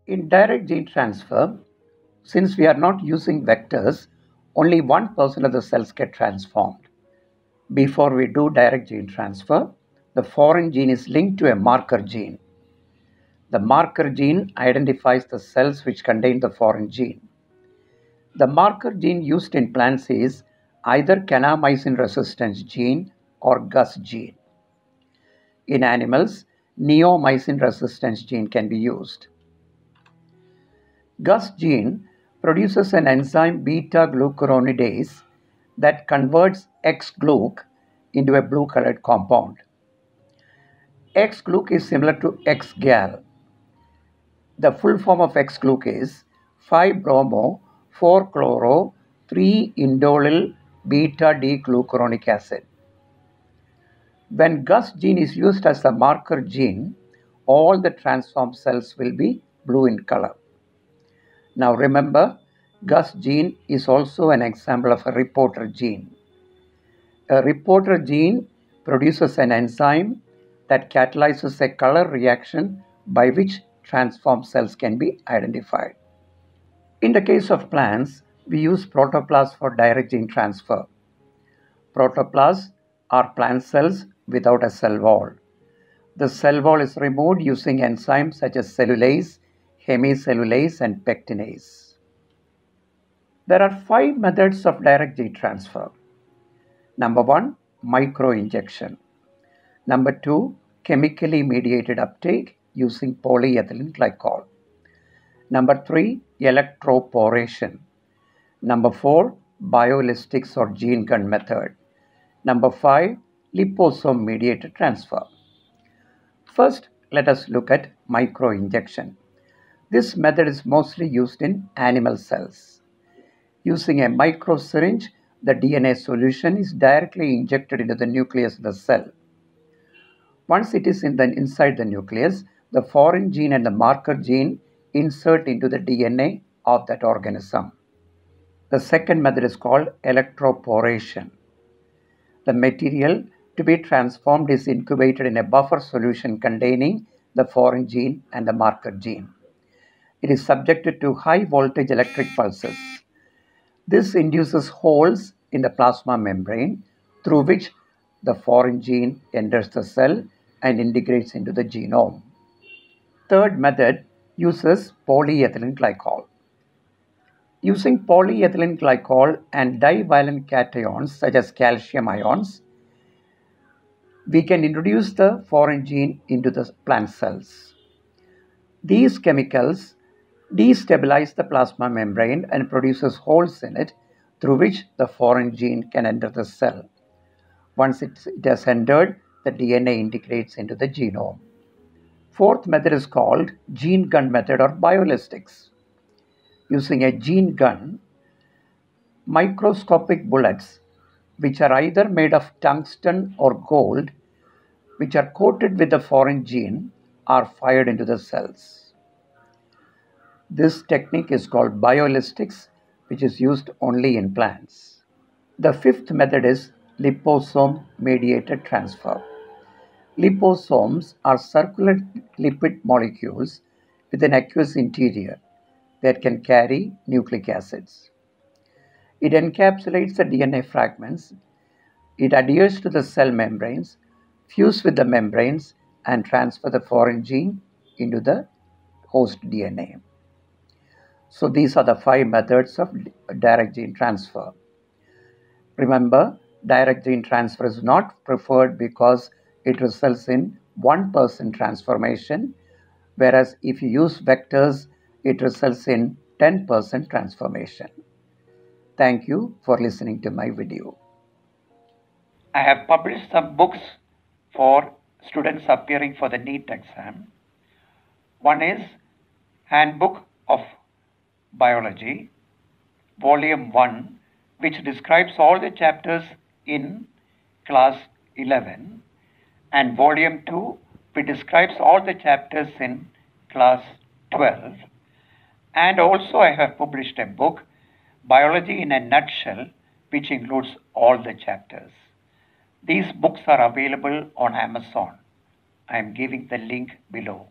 In direct gene transfer, since we are not using vectors, only 1% of the cells get transformed. Before we do direct gene transfer, the foreign gene is linked to a marker gene. The marker gene identifies the cells which contain the foreign gene. The marker gene used in plants is either kanamycin resistance gene or Gus gene. In animals, neomycin resistance gene can be used. Gus gene produces an enzyme beta-glucuronidase that converts X-gluc into a blue-colored compound. X-gluc is similar to X-gal. The full form of X-gluc is 5-bromo-4-chloro-3-indolyl beta-D-glucuronic acid. When Gus gene is used as a marker gene, all the transformed cells will be blue in color. Now remember, Gus gene is also an example of a reporter gene. A reporter gene produces an enzyme that catalyzes a color reaction by which transformed cells can be identified. In the case of plants, we use protoplasts for direct gene transfer. Protoplasts are plant cells without a cell wall. The cell wall is removed using enzymes such as cellulase, hemicellulase, and pectinase. There are 5 methods of direct gene transfer. Number 1, microinjection. Number 2, chemically mediated uptake using polyethylene glycol. Number 3, electroporation. Number 4, bioelistics or gene gun method. Number 5, liposome mediated transfer. First, let us look at microinjection. This method is mostly used in animal cells. Using a micro syringe, the DNA solution is directly injected into the nucleus of the cell. Once it is inside the nucleus, the foreign gene and the marker gene insert into the DNA of that organism. The second method is called electroporation. The material to be transformed is incubated in a buffer solution containing the foreign gene and the marker gene. It is subjected to high voltage electric pulses. This induces holes in the plasma membrane through which the foreign gene enters the cell and integrates into the genome. Third method uses polyethylene glycol. Using polyethylene glycol and divalent cations such as calcium ions, we can introduce the foreign gene into the plant cells. These chemicals destabilize the plasma membrane and produces holes in it through which the foreign gene can enter the cell. Once it has entered, the DNA integrates into the genome. Fourth method is called gene gun method or bioelistics. Using a gene gun, microscopic bullets, which are either made of tungsten or gold, which are coated with the foreign gene, are fired into the cells. This technique is called bioelistics, which is used only in plants. The fifth method is liposome-mediated transfer. Liposomes are circular lipid molecules with an aqueous interior that can carry nucleic acids. It encapsulates the DNA fragments. It adheres to the cell membranes, fuses with the membranes, and transfers the foreign gene into the host DNA. So these are the 5 methods of direct gene transfer. Remember, direct gene transfer is not preferred because it results in 1% transformation, whereas if you use vectors, it results in 10% transformation. Thank you for listening to my video. I have published some books for students appearing for the NEET exam. One is Handbook of Biology, Volume 1, which describes all the chapters in class 11, and Volume 2, which describes all the chapters in class 12. And also I have published a book, Biology in a Nutshell, which includes all the chapters. These books are available on Amazon. I am giving the link below.